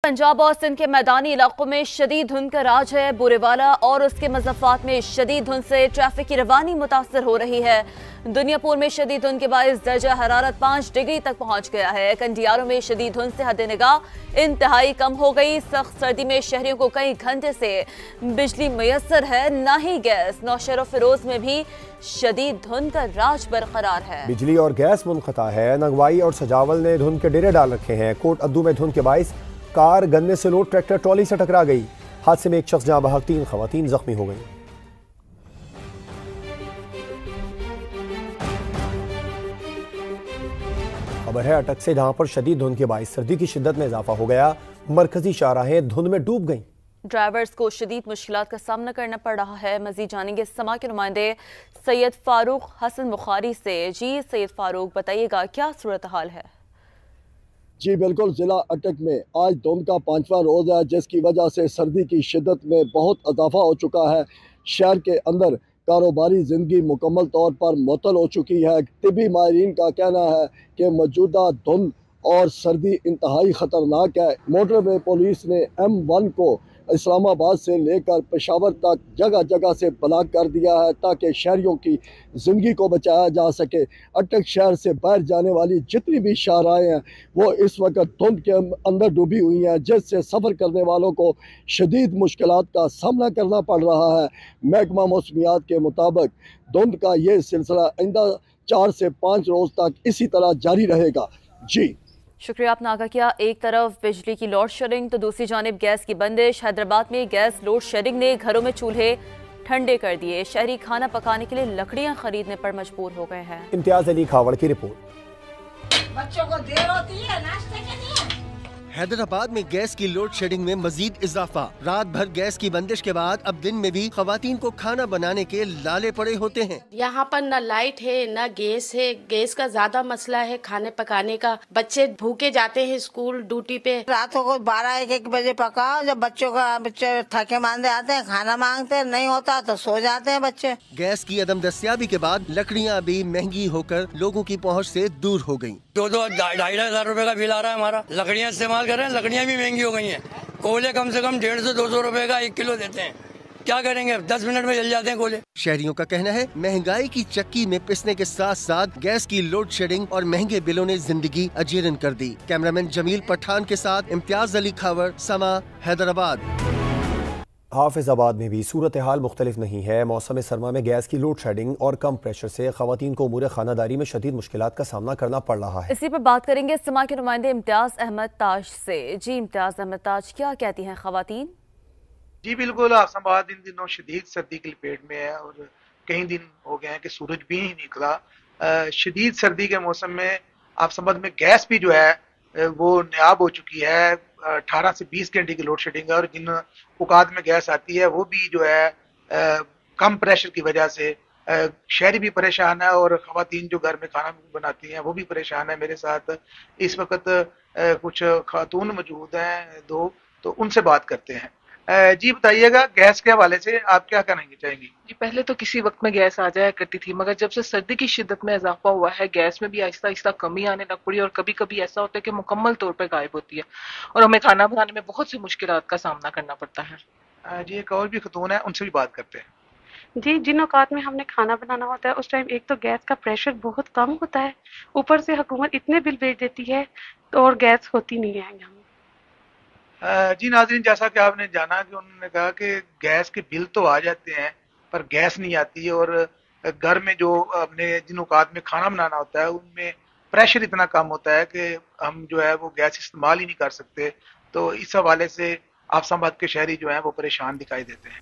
पंजाब और सिंध के मैदानी इलाकों में शदीद धुंध का राज है। बुरेवाला और उसके मज़ाफ़ात में शदीद धुंध से ट्रैफिक की रवानी मुतासर हो रही है। दुनियापुर में शदीद धुंध के बायस दर्जा हरारत 5 डिग्री तक पहुंच गया है। कंडियारों में शदीद धुंध से हद निगाह इंतहाई कम हो गई। सख्त सर्दी में शहरियों को कई घंटे से बिजली मैसर है, ना ही गैस। नौशहर और फिरोज में भी शदीद धुंध का राज बरकरार है। बिजली और गैस मुनक़ता है। नगवाई और सजावल ने धुंध के डेरे डाल रखे हैं। कोट अद्दू में धुंध के बायस कार गन्ने से लोड ट्रैक्टर ट्रॉली से टकरा गई। हादसे में एक शख्स जहां बहक 3 ख़वातीन जख्मी हो गई। खबर है अटक से, जहां पर शदीद धुंध के बायस सर्दी की शिद्दत में इजाफा हो गया। मरकजी शाहराहें धुंध में डूब गईं। ड्राइवर्स को शदीद मुश्किलात का सामना करना पड़ रहा है। मजीद जानेंगे समा के नुमाइंदे सैयद फारूक हसन बुखारी से। जी सैयद फारूक, बताइएगा क्या सूरत हाल है? जी बिल्कुल, ज़िला अटक में आज धुंध का 5वां रोज़ है, जिसकी वजह से सर्दी की शिद्दत में बहुत इजाफा हो चुका है। शहर के अंदर कारोबारी ज़िंदगी मुकम्मल तौर पर मुअत्तल हो चुकी है। तिबी माहिरीन का कहना है कि मौजूदा धुंध और सर्दी इंतहाई ख़तरनाक है। मोटरवे पुलिस ने M1 को इस्लामाबाद से लेकर पेशावर तक जगह जगह से ब्लॉक कर दिया है, ताकि शहरियों की ज़िंदगी को बचाया जा सके। अटक शहर से बाहर जाने वाली जितनी भी शाहराहें हैं वो इस वक्त धुंध के अंदर डूबी हुई हैं, जिससे सफ़र करने वालों को शदीद मुश्किलात का सामना करना पड़ रहा है। महकमा मौसमियात के मुताबिक धुंध का ये सिलसिला आइंदा 4 से 5 रोज़ तक इसी तरह जारी रहेगा। जी शुक्रिया, आपने आगाह किया। एक तरफ बिजली की लोड शेडिंग तो दूसरी जानिब गैस की बंदिश। हैदराबाद में गैस लोड शेडिंग ने घरों में चूल्हे ठंडे कर दिए। शहरी खाना पकाने के लिए लकड़ियां खरीदने पर मजबूर हो गए हैं। इम्तियाज अली खावड़ की रिपोर्ट। बच्चों को देर होती है नाश्ते के लिए। हैदराबाद में गैस की लोड शेडिंग में मजीद इजाफा। रात भर गैस की बंदिश के बाद अब दिन में भी खवातीन को खाना बनाने के लाले पड़े होते हैं। यहाँ पर न लाइट है न गैस है। गैस का ज्यादा मसला है खाने पकाने का। बच्चे भूखे जाते हैं स्कूल ड्यूटी पे। रातों को 12-1 बजे पकाओ। जब बच्चे थके मांदे आते हैं, खाना मांगते हैं, नहीं होता तो सो जाते हैं बच्चे। गैस की अदम दस्तियाबी के बाद लकड़ियाँ भी महंगी होकर लोगों की पहुँच से दूर हो गयी। 2-2.5 रुपए का बिल आ रहा है हमारा। लकड़ियाँ इस्तेमाल कर रहे हैं, लकड़ियाँ भी महंगी हो गई हैं। कोयले कम से कम 150-200 रुपए का 1 किलो देते हैं। क्या करेंगे, 10 मिनट में जल जाते हैं कोयले। शहरियों का कहना है महंगाई की चक्की में पिसने के साथ साथ गैस की लोड शेडिंग और महंगे बिलों ने जिंदगी अजीरन कर दी। कैमरामैन जमील पठान के साथ इम्तियाज अली खावर, समा, हैदराबाद। हाफिजाबाद में भी सूरत हाल मुख्तलिफ नहीं है। मौसम सरमा में गैस की लोड शेडिंग और कम प्रेशर से खवातीन को उमूर खानादारी में शदीद मुश्किलात का सामना करना पड़ रहा है। इसी पर बात करेंगे समा के नुमाइंदे इम्तियाज अहमद ताज से। जी इम्तियाज अहमद ताज, क्या कहती हैं खवातीन? जी बिल्कुल, आसमाबाद इन दिनों शदीद सर्दी की लपेट में है और कई दिन हो गए हैं कि सूरज भी नहीं निकला। शदीद सर्दी के मौसम में आसमाबाद में गैस भी जो है वो नायाब हो चुकी है। 18 से 20 घंटे की लोड शेडिंग है और जिन औकात में गैस आती है वो भी जो है कम प्रेशर की वजह से शहरी भी परेशान है और खवातीन जो घर में खाना बनाती हैं वो भी परेशान है। मेरे साथ इस वक्त कुछ खातून मौजूद हैं 2, तो उनसे बात करते हैं। जी बताइएगा, गैस के हवाले से आप क्या कहना चाहेंगी? जी पहले तो किसी वक्त में गैस आ जाया करती थी, मगर जब से सर्दी की शिद्दत में इजाफा हुआ है गैस में भी आहिस्ता आहिस्ता कमी आने लग पड़ी और कभी कभी ऐसा होता है कि मुकम्मल तौर पर गायब होती है और हमें खाना बनाने में बहुत सी मुश्किलात का सामना करना पड़ता है। जी एक और भी खतून है, उनसे भी बात करते हैं। जी जिन औकात में हमने खाना बनाना होता है उस टाइम एक तो गैस का प्रेशर बहुत कम होता है, ऊपर से हुकूमत इतने बिल भेज देती है तो और गैस होती नहीं है यहाँ। जी नाज़रीन, जैसा कि आपने जाना कि उन्होंने कहा कि गैस के बिल तो आ जाते हैं पर गैस नहीं आती है और घर में जो अपने जिन औकात में खाना बनाना होता है उनमें प्रेशर इतना कम होता है कि हम जो है वो गैस इस्तेमाल ही नहीं कर सकते। तो इस हवाले से आफसाबाद के शहरी जो हैं वो परेशान दिखाई देते हैं।